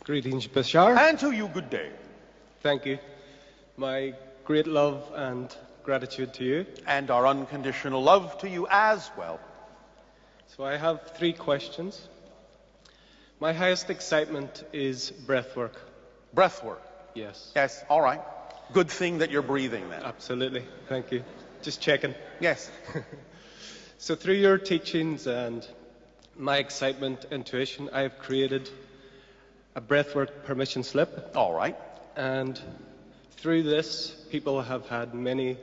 Greetings, Bashar. And to you, good day. Thank you. My great love and gratitude to you. And our unconditional love to you as well. So I have 3 questions. My highest excitement is breathwork. Breathwork. Yes. Yes, all right. Good thing that you're breathing then. Absolutely. Thank you. Just checking. Yes. So through your teachings and my excitement, intuition, I have created a breathwork permission slip. All right. And through this, people have had many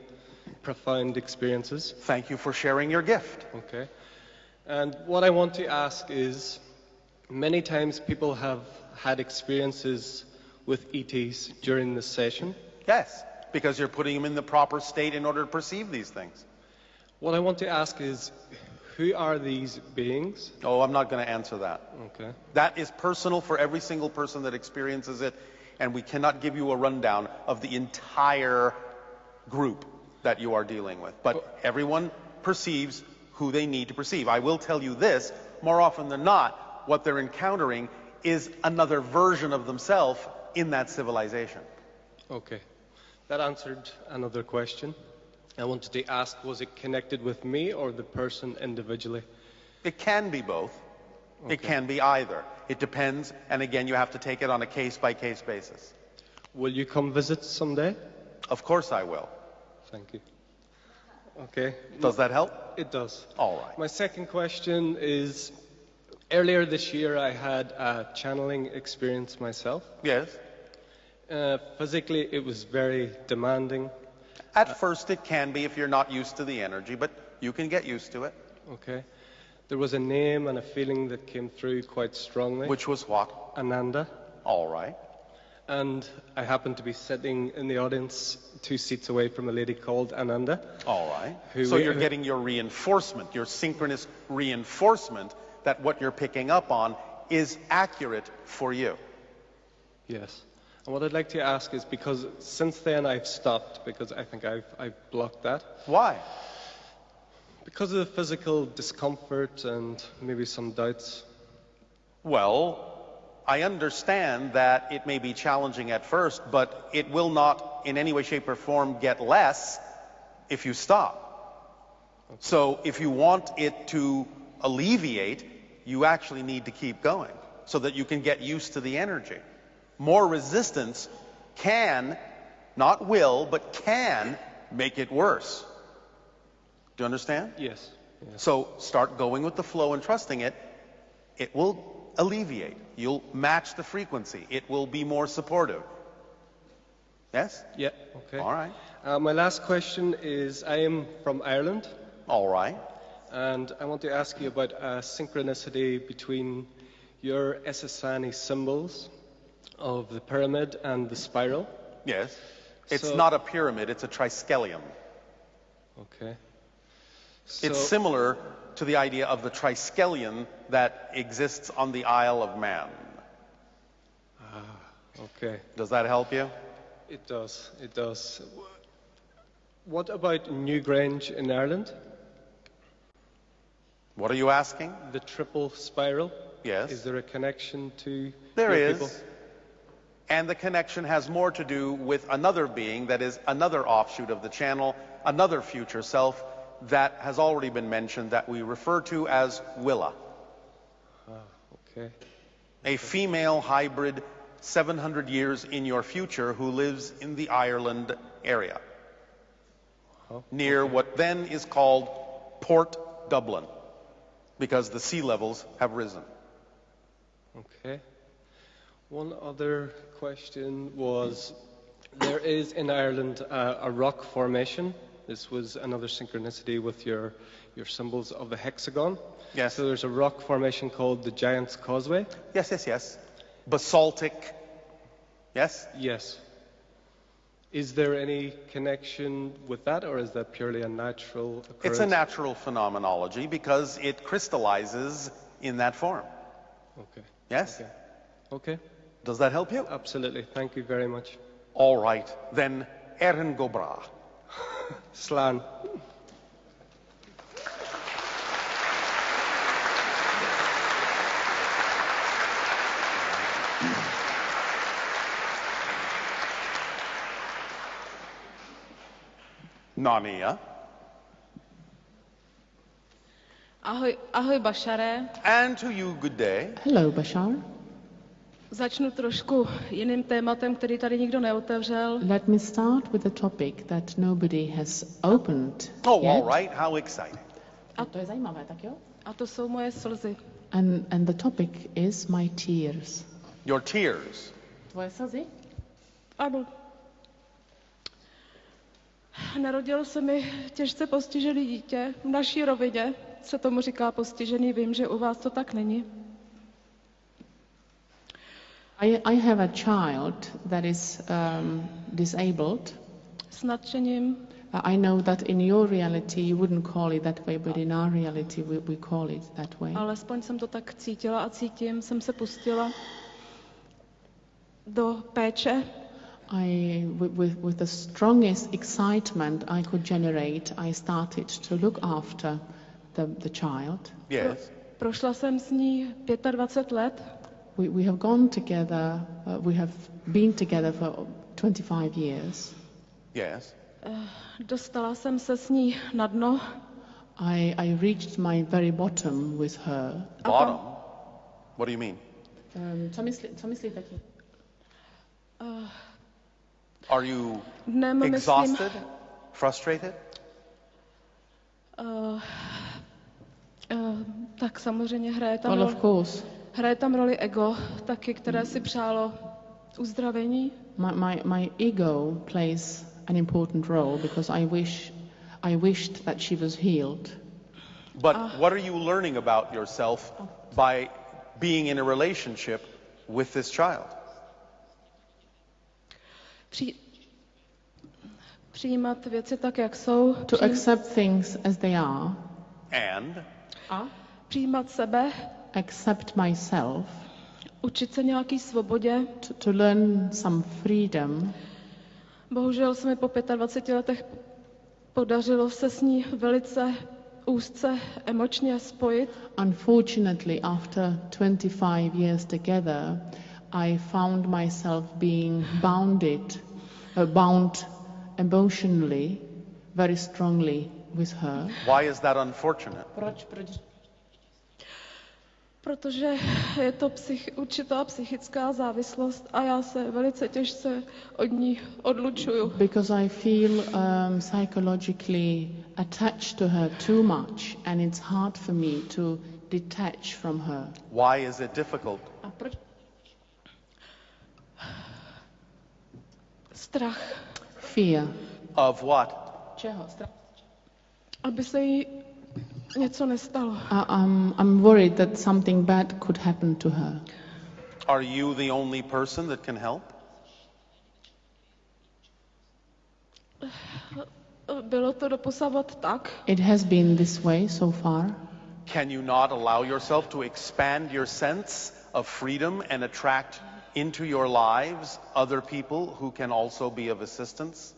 profound experiences. Thank you for sharing your gift. Okay. And what I want to ask is, many times people have had experiences with ETs during this session. Yes, because you're putting them in the proper state in order to perceive these things. What I want to ask is, who are these beings? Oh, I'm not going to answer that. Okay. That is personal for every single person that experiences it, and we cannot give you a rundown of the entire group that you are dealing with. But everyone perceives who they need to perceive. I will tell you this, more often than not, what they're encountering is another version of themselves in that civilization. Okay. That answered another question. I wanted to ask, was it connected with me or the person individually? It can be both. Okay. It can be either. It depends, and again, you have to take it on a case-by-case basis. Will you come visit someday? Of course I will. Thank you. Okay. Does that help? It does. All right. My second question is, earlier this year I had a channeling experience myself. Yes. Physically, it was very demanding. At first it can be if you're not used to the energy, but you can get used to it. Okay. There was a name and a feeling that came through quite strongly. Which was what? Ananda. All right. And I happened to be sitting in the audience 2 seats away from a lady called Ananda. All right. So you're getting your reinforcement, your synchronous reinforcement that what you're picking up on is accurate for you. Yes. And what I'd like to ask is, because since then I've stopped, because I think I've blocked that. Why? Because of the physical discomfort and maybe some doubts. Well, I understand that it may be challenging at first, but it will not in any way, shape, or form get less if you stop. Okay. So if you want it to alleviate, you actually need to keep going so that you can get used to the energy. More resistance can, not will, but can make it worse. Do you understand? Yes. Yes. So start going with the flow and trusting it. It will alleviate. You'll match the frequency. It will be more supportive. Yes? Yeah. Okay. All right. My last question is, I am from Ireland. All right. And I want to ask you about a synchronicity between your Essassani symbols of the pyramid and the spiral. Yes. It's not a pyramid, it's a Triskelion. Okay. It's similar to the idea of the Triskelion that exists on the Isle of Man. Okay. Does that help you? It does. It does. What about Newgrange in Ireland? What are you asking? The triple spiral? Yes. Is there a connection to There your is. people? And the connection has more to do with another being that is another offshoot of the channel, another future self that has already been mentioned that we refer to as Willa. Okay. A female hybrid 700 years in your future who lives in the Ireland area. Near what then is called Port Dublin, because the sea levels have risen. Okay. One other question was, there is in Ireland a rock formation. This was another synchronicity with your symbols of the hexagon. Yes. So there's a rock formation called the Giant's Causeway. Yes, yes, yes. Basaltic. Yes? Yes. Is there any connection with that, or is that purely a natural occurrence? It's a natural phenomenology because it crystallizes in that form. Okay. Yes? Okay. Okay. Does that help you? Absolutely. Thank you very much. All right. Then, Erin Gobra. Slan. Nania. Ahoj Bashare. And to you, good day. Hello, Bashar. Začnu trošku jiným tématem, který tady nikdo neotevřel. Let me start with a topic that nobody has opened Oh, yet. all right. How exciting. A to je zajímavé, tak jo? A to jsou moje slzy. And the topic is my tears. Your tears. Tvoje slzy? Ano. Narodilo se mi těžce postižený dítě. V naší rovině se tomu říká postižený. Vím, že u vás to tak není. I have a child that is disabled. S nadšením. I know that in your reality you wouldn't call it that way, but in our reality we call it that way. Alespoň jsem to tak cítila a cítím. Jsem se pustila do péče. With the strongest excitement I could generate, I started to look after the child. Yes. Prošla jsem s ní 25 let. We have gone together, we have been together for 25 years. Yes. Dostala jsem se s ní na dno. I reached my very bottom with her. Bottom? What do you mean? Co myslíte tím? Are you Dnem exhausted? Frustrated? Tak samozřejmě hraje tam, Well, of course. hraje tam roli ego, taky, které si přálo uzdravení. My ego plays an important role because I wished that she was healed. But what are you learning about yourself by being in a relationship with this child? Přijímat věci tak, jak jsou. To accept things as they are. And Přijímat sebe. Accept myself. Učit se nějaký svobodě. To learn some freedom. Bohužel se mi po 25 letech podařilo se s ní velice úzce emočně spojit. Unfortunately, after 25 years together, I found myself being bound emotionally very strongly with her. why is that unfortunate? Proč? Protože je to určitá psychická závislost a já se velice těžce od ní odlučuju. Because I feel psychologically attached to her too much, and it's hard for me to detach from her. Why is it difficult? A proč? Strach. Fear. Of what? Čeho? Strach. Aby se jí něco nestalo. I'm worried that something bad could happen to her. Are you the only person that can help? Bylo to doposavat tak. It has been this way so far. Can you not allow yourself to expand your sense of freedom and attract into your lives other people who can also be of assistance?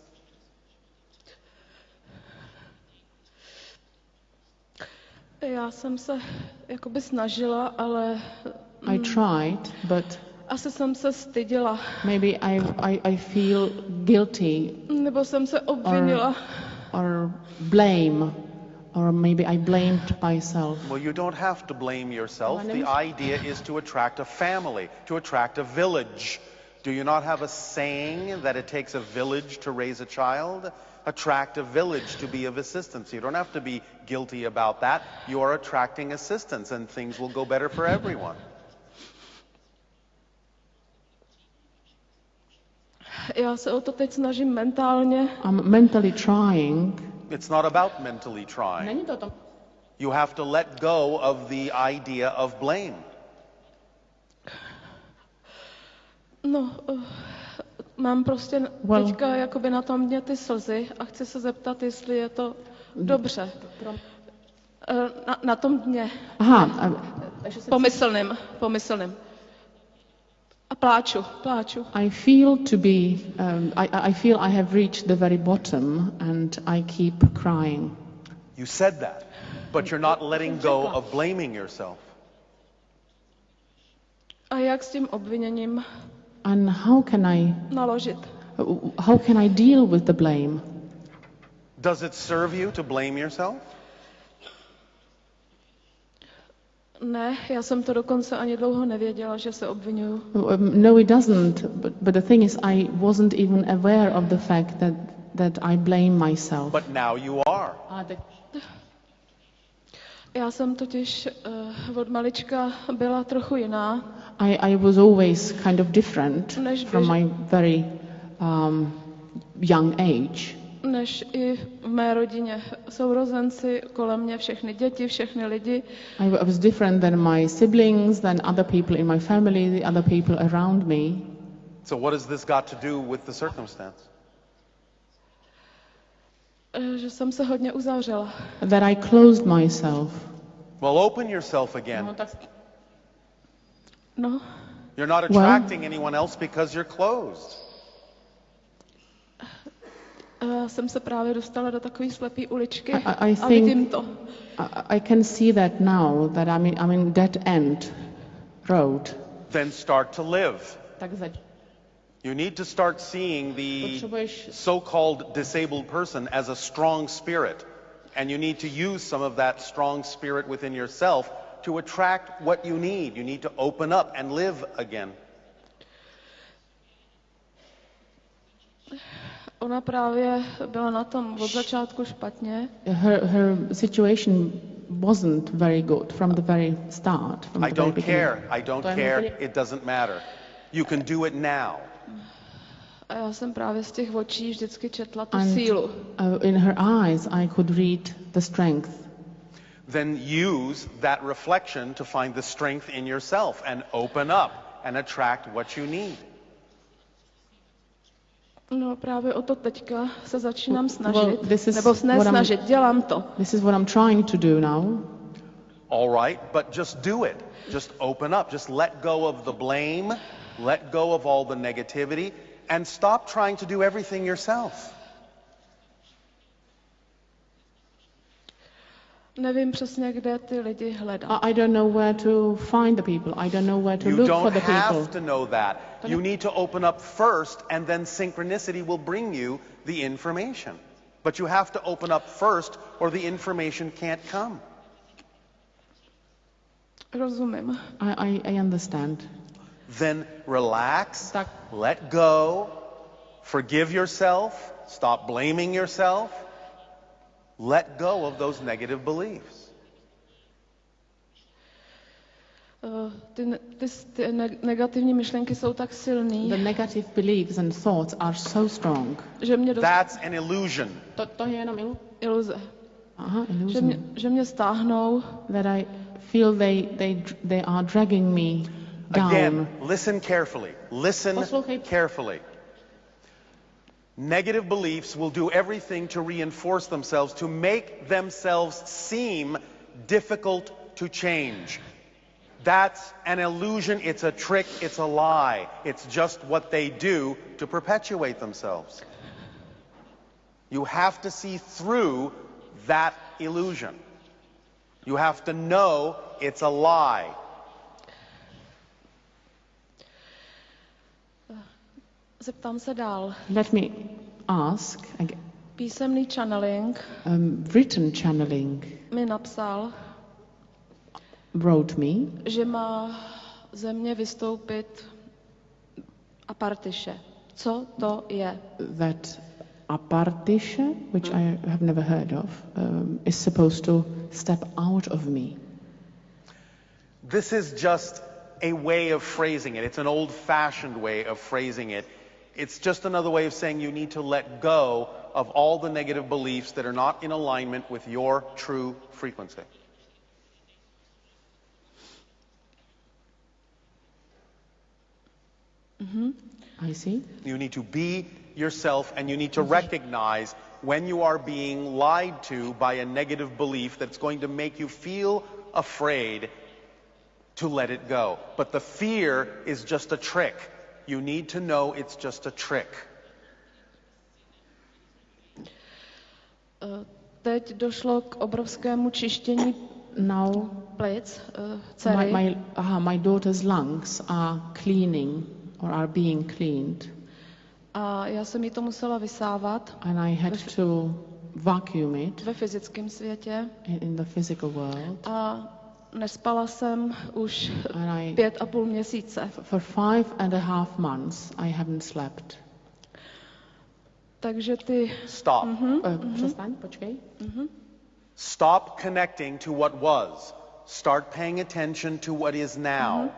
Já jsem se jakoby snažila, ale I tried, but asi jsem se styděla. maybe I feel guilty Nebo jsem se obvinila. or blame, or maybe I blamed myself. Well, you don't have to blame yourself. The idea is to attract a family, to attract a village. Do you not have a saying that it takes a village to raise a child? Attract a village to be of assistance. You don't have to be guilty about that. You are attracting assistance and things will go better for everyone. Já se o to teď snažím mentálně. I'm mentally trying. It's not about mentally trying. Není to o tom. You have to let go of the idea of blame. No, mám prostě teďka jakoby na tom dně ty slzy a chci se zeptat, jestli je to dobře. Na tom dně. Aha. Pomyslným. A pláču. I feel to be. I feel I have reached the very bottom, and I keep crying. You said that, but you're not letting go of blaming yourself. A jak s tím obviněním And how can I naložit? deal with the blame? Does it serve you to blame yourself? Ne, já jsem to dokonce ani dlouho nevěděla, že se obvinuju. No, it doesn't. But the thing is, I wasn't even aware of the fact that I blame myself. But now you are. Já jsem totiž od malička byla trochu jiná. I was always kind of different from my very young age. Než i v mé rodině. Sourozenci kolem mě, všechny děti, všechny lidi. I was different than my siblings, than other people in my family, the other people around me. So what has this got to do with the circumstance? Že jsem se hodně uzavřela. That I closed myself. Well, open yourself again. No. You're not attracting anyone else because you're closed. Jsem se právě dostala do takové slepé uličky I a vidím to. I can see that now, that I'm in dead end road. Then start to live. Takže You need to start seeing the so-called disabled person as a strong spirit. And you need to use some of that strong spirit within yourself to attract what you need. You need to open up and live again. Ona právě byla na tom od začátku špatně. Her situation wasn't very good from the very start. From I the very don't beginning. care. I don't care. It doesn't matter. You can do it now. A já jsem právě z těch očí vždycky četla tu And sílu. in her eyes I could read the strength. Then use that reflection to find the strength in yourself and open up and attract what you need. No právě o to teďka se začínám snažit. Well, this is nebo ne what snažit, dělám to. This is what I'm trying to do now. All right, but just do it. Just open up. Just let go of the blame. Let go of all the negativity. And stop trying to do everything yourself. Nevím přesně, kde ty lidi hledat. I don't know where to find the people. I don't know where to You look for don't the have people. to know that. You need to open up first, and then synchronicity will bring you the information. But you have to open up first, or the information can't come. Rozumím. I understand. Then relax, let go, forgive yourself, stop blaming yourself. Let go of those negative beliefs. Ty negativní myšlenky jsou tak silný. The negative beliefs and thoughts are so strong. Že mě That's an illusion. To je jenom iluze. Aha, illusion. Že mě stáhnou. That I feel they are dragging me down. Again, listen carefully. Listen carefully. Negative beliefs will do everything to reinforce themselves, to make themselves seem difficult to change. That's an illusion, it's a trick, it's a lie. It's just what they do to perpetuate themselves. You have to see through that illusion. You have to know it's a lie. Zeptám se dál. Let me ask again. Písemný channeling Written channeling mi napsal, wrote me, že má ze mě vystoupit apartiše. Co to je? that apartisha, which I have never heard of, is supposed to step out of me. This is just a way of phrasing it. It's an old-fashioned way of phrasing it. It's just another way of saying you need to let go of all the negative beliefs that are not in alignment with your true frequency. I see. You need to be yourself, and you need to recognize when you are being lied to by a negative belief that's going to make you feel afraid, to let it go. But the fear is just a trick. You need to know it's just a trick. Teď došlo k obrovskému čištění Now plic, dcery. my daughter's lungs are cleaning or are being cleaned. A já jsem jí to musela vysávat. And I had to vacuum it ve fyzickém světě in the physical world. a nespala jsem už And 5,5 měsíce. for 5.5 months, I haven't slept. Takže ty... Stop. Přestaň, počkej. Stop connecting to what was. Start paying attention to what is now.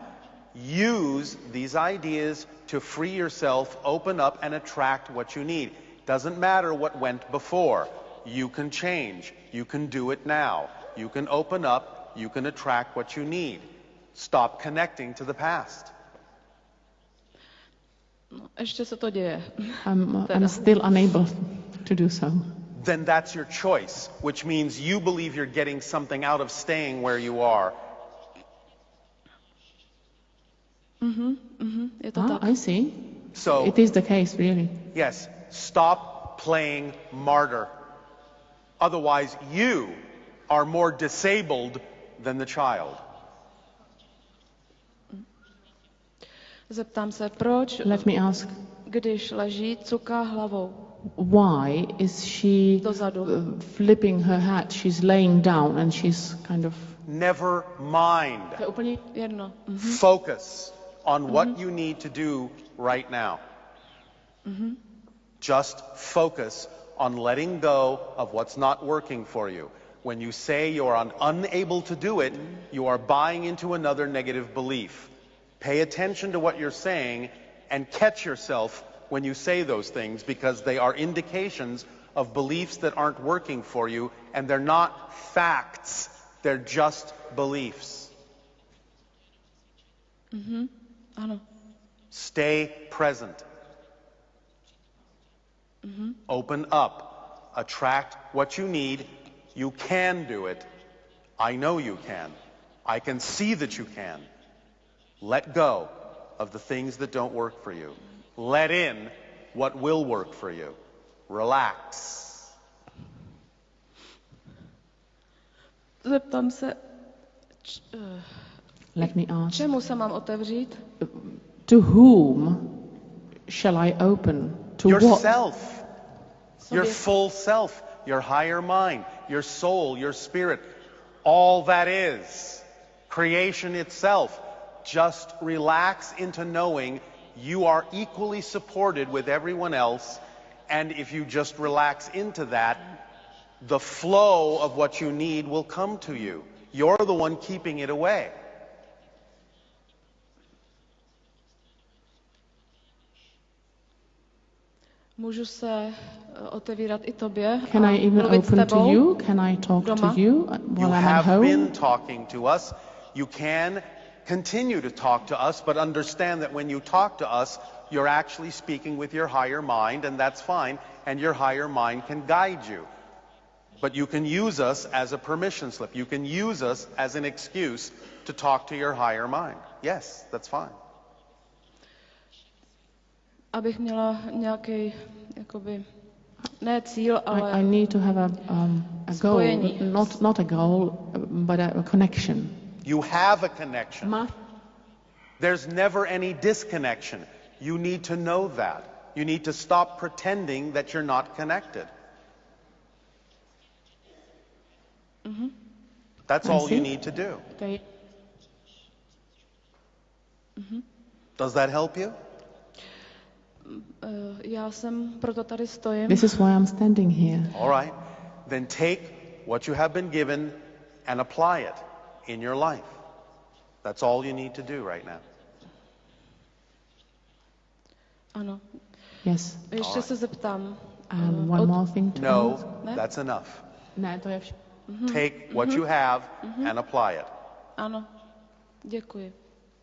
Use these ideas to free yourself, open up, and attract what you need. Doesn't matter what went before. You can change. You can do it now. You can open up. You can attract what you need. Stop connecting to the past. No, ještě se to děje. I'm still unable to do so. Then that's your choice, which means you believe you're getting something out of staying where you are. Je to tak. I see. So, It is the case, really. yes, stop playing martyr. Otherwise, you are more disabled than the child. Zeptám se, proč, Let me ask, když leží, cuká hlavou why is she dozadu? flipping her hat? She's laying down and she's kind of... Never mind. To je úplně Jedno. Focus on what you need to do right now. Just focus on letting go of what's not working for you. When you say you're unable to do it, you are buying into another negative belief. Pay attention to what you're saying and catch yourself when you say those things, because they are indications of beliefs that aren't working for you, and they're not facts. They're just beliefs. Ano. Stay present. Open up. Attract what you need. You can do it. I know you can. I can see that you can. Let go of the things that don't work for you. Let in what will work for you. Relax. Zeptám se, Let me ask, čemu se mám otevřít? to whom shall I open? To what? Yourself. Your Sobě. full self. Your higher mind. Your soul. Your spirit. All that is. Creation itself. Just relax into knowing you are equally supported with everyone else, and if you just relax into that, the flow of what you need will come to you. You're the one keeping it away. Můžu se otevírat i tobě Can a I even mluvit s open to tebou? you? Can I talk Doma? to you You while I'm at have been home? talking to us. You can continue to talk to us, but understand that when you talk to us, you're actually speaking with your higher mind, and that's fine, and your higher mind can guide you. But you can use us as a permission slip. You can use us as an excuse to talk to your higher mind. Yes, that's fine. Abych měla nějaký, jakoby, ne cíl, ale I need to have a goal, Spojení. not a goal, but a connection. You have a connection. There's never any disconnection. You need to know that. You need to stop pretending that you're not connected. That's I all you see. need to do. Okay. Does that help you? já jsem proto tady stojím. This is why I'm standing here. All right. Then take what you have been given and apply it in your life. That's all you need to do right now. Ano. Yes. Ještě se zeptám. One more thing to No, ask. Ne? that's enough. Ne, to je vše. Take what you have and apply it. Ano. Děkuji.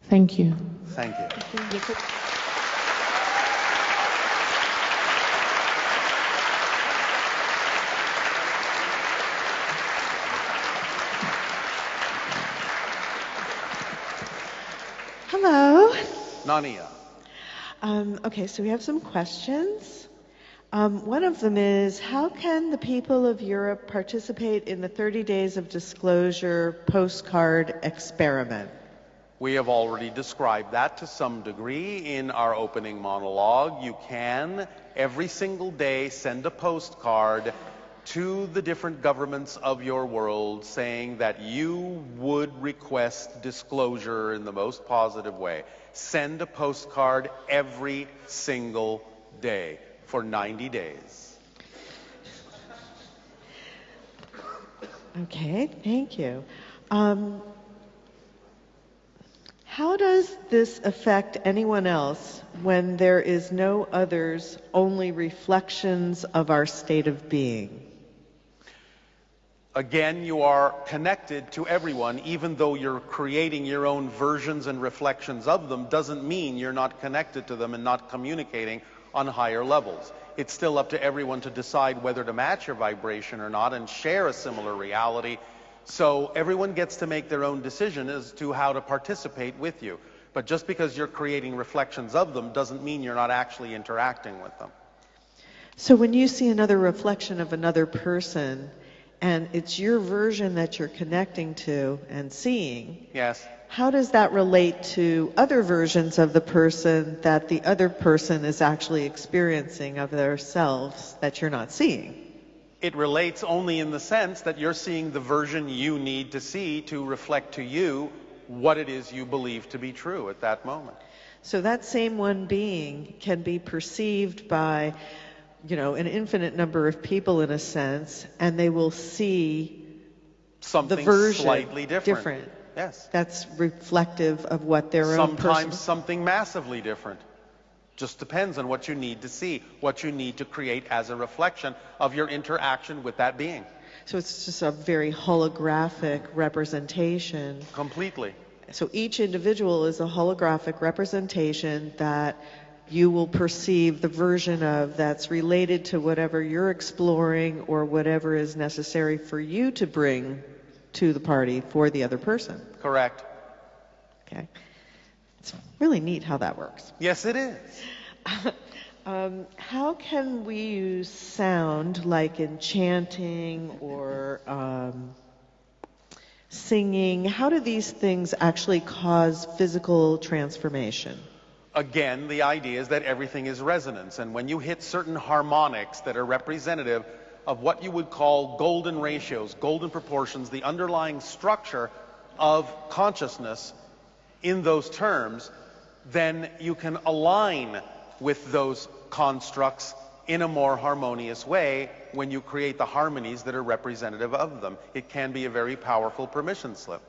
Thank you. Thank you. Děkuji. Hello. Nania. Okay, so we have some questions. One of them is, how can the people of Europe participate in the 30 Days of Disclosure postcard experiment? We have already described that to some degree in our opening monologue. You can, every single day, send a postcard to the different governments of your world saying that you would request disclosure in the most positive way. Send a postcard every single day for 90 days. Okay, thank you. How does this affect anyone else when there is no others, only reflections of our state of being? Again, you are connected to everyone, even though you're creating your own versions and reflections of them, doesn't mean you're not connected to them and not communicating on higher levels. It's still up to everyone to decide whether to match your vibration or not and share a similar reality. So everyone gets to make their own decision as to how to participate with you. But just because you're creating reflections of them doesn't mean you're not actually interacting with them. So when you see another reflection of another person, and it's your version that you're connecting to and seeing, yes, how does that relate to other versions of the person that the other person is actually experiencing of their selves that you're not seeing? It relates only in the sense that you're seeing the version you need to see to reflect to you what it is you believe to be true at that moment. So that same one being can be perceived by, an infinite number of people in a sense, and they will see something the version slightly different. Yes. That's reflective of what their own Sometimes something massively different. Just depends on what you need to see, what you need to create as a reflection of your interaction with that being. So it's just a very holographic representation. Completely. So each individual is a holographic representation that you will perceive the version of that's related to whatever you're exploring or whatever is necessary for you to bring to the party for the other person. Correct. Okay. It's really neat how that works. Yes, it is. How can we use sound, like in chanting or singing? How do these things actually cause physical transformation? Again, the idea is that everything is resonance, and when you hit certain harmonics that are representative of what you would call golden ratios, golden proportions, the underlying structure of consciousness in those terms, then you can align with those constructs in a more harmonious way when you create the harmonies that are representative of them. It can be a very powerful permission slip.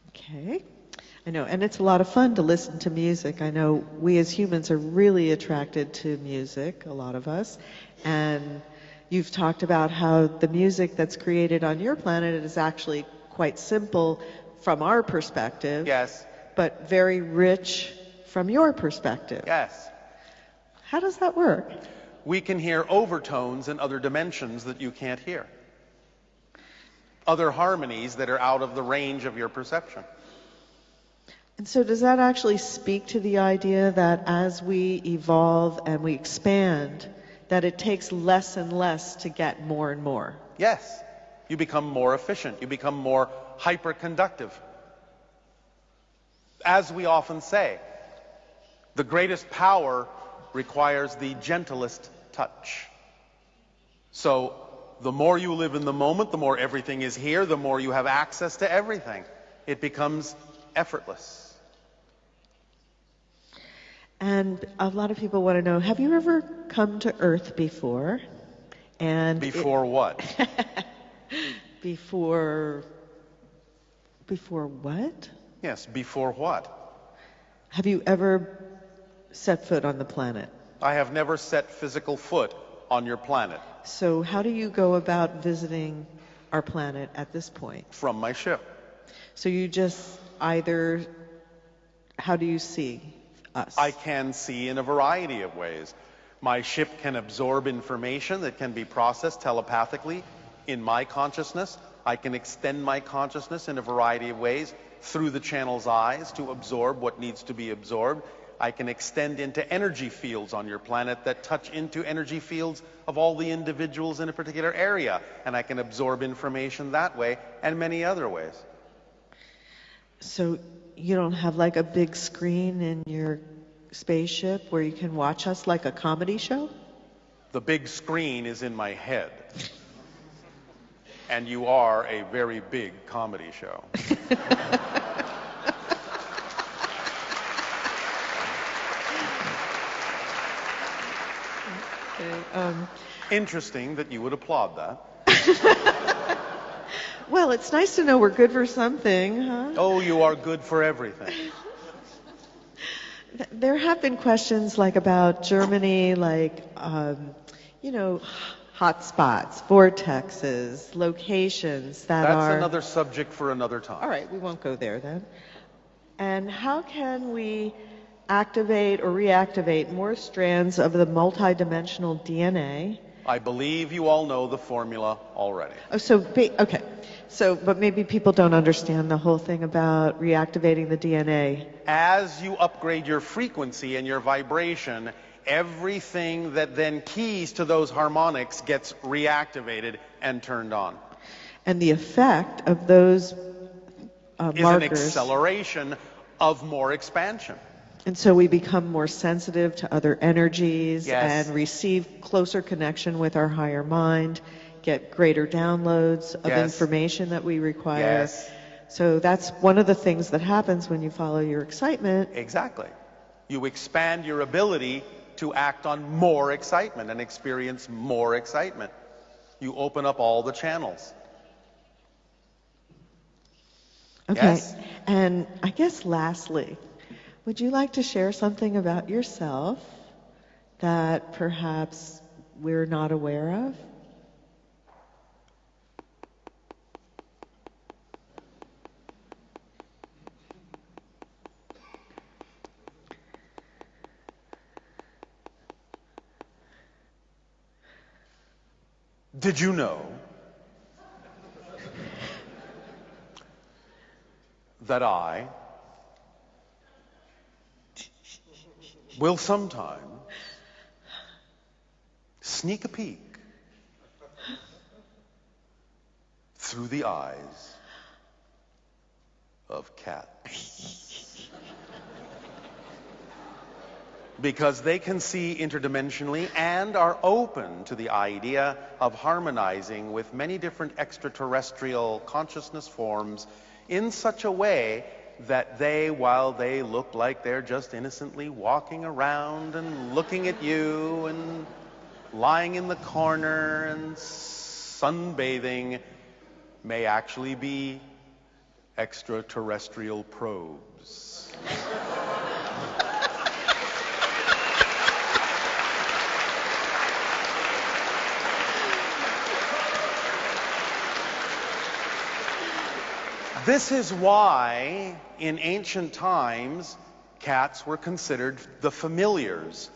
Okay. I know, and it's a lot of fun to listen to music. I know we as humans are really attracted to music, a lot of us, and you've talked about how the music that's created on your planet is actually quite simple from our perspective. Yes. But very rich from your perspective. Yes. How does that work? We can hear overtones in other dimensions that you can't hear. Other harmonies that are out of the range of your perception. And so does that actually speak to the idea that as we evolve and we expand, that it takes less and less to get more and more? Yes. You become more efficient. You become more hyperconductive. As we often say, the greatest power requires the gentlest touch. So the more you live in the moment, the more everything is here, the more you have access to everything. It becomes effortless. And a lot of people want to know, have you ever come to Earth before? And before what? Before what? Yes, before what? Have you ever set foot on the planet? I have never set physical foot on your planet. So how do you go about visiting our planet at this point? From my ship. So you just either, how do you see us? I can see in a variety of ways. My ship can absorb information that can be processed telepathically in my consciousness. I can extend my consciousness in a variety of ways through the channel's eyes to absorb what needs to be absorbed. I can extend into energy fields on your planet that touch into energy fields of all the individuals in a particular area, and I can absorb information that way and many other ways. So you don't have like a big screen in your spaceship where you can watch us like a comedy show? The big screen is in my head. And you are a very big comedy show. Interesting that you would applaud that. Well, it's nice to know we're good for something, huh? Oh, you are good for everything. There have been questions like about Germany, like, you know, hot spots, vortexes, locations that are... That's another subject for another time. All right, we won't go there then. And how can we activate or reactivate more strands of the multidimensional DNA? I believe you all know the formula already. Oh, okay. So, but maybe people don't understand the whole thing about reactivating the DNA. As you upgrade your frequency and your vibration, everything that then keys to those harmonics gets reactivated and turned on. And the effect of those Is markers... an acceleration of more expansion. And so we become more sensitive to other energies Yes. and receive closer connection with our higher mind, get greater downloads of Yes. information that we require. Yes. So that's one of the things that happens when you follow your excitement. Exactly. You expand your ability to act on more excitement and experience more excitement. You open up all the channels. Okay. Yes. And I guess lastly, would you like to share something about yourself that perhaps we're not aware of? Did you know that I will sometime sneak a peek through the eyes of cats? Because they can see interdimensionally and are open to the idea of harmonizing with many different extraterrestrial consciousness forms in such a way that they, while they look like they're just innocently walking around and looking at you and lying in the corner and sunbathing, may actually be extraterrestrial probes. This is why, in ancient times, cats were considered the familiars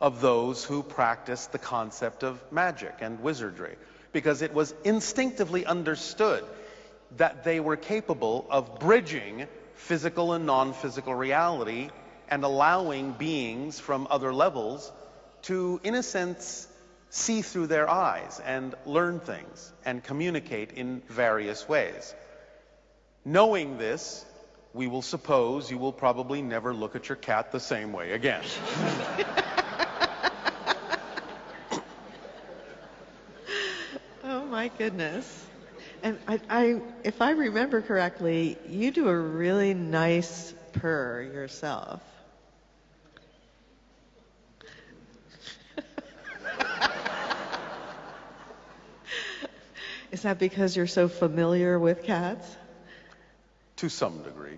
of those who practiced the concept of magic and wizardry, because it was instinctively understood that they were capable of bridging physical and non-physical reality and allowing beings from other levels to, in a sense, see through their eyes and learn things and communicate in various ways. Knowing this, we will suppose you will probably never look at your cat the same way again. Oh my goodness. And if I remember correctly, you do a really nice purr yourself. Is that because you're so familiar with cats? To some degree.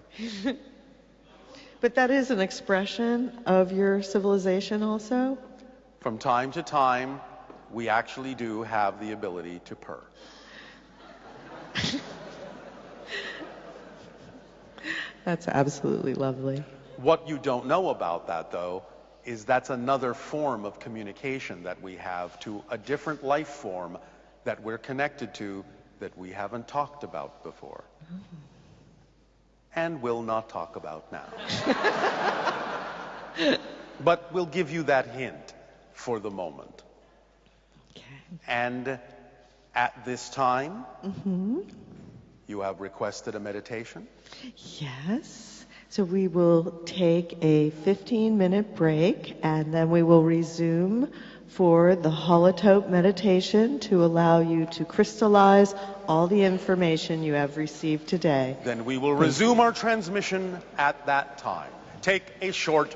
But that is an expression of your civilization also? From time to time, we actually do have the ability to purr. That's absolutely lovely. What you don't know about that, though, is that's another form of communication that we have to a different life form that we're connected to that we haven't talked about before. And will not talk about now. But we'll give you that hint for the moment. Okay. And at this time, you have requested a meditation. Yes. So we will take a 15-minute break, and then we will resume for the holotope meditation to allow you to crystallize all the information you have received today. Then we will resume our transmission at that time. Take a short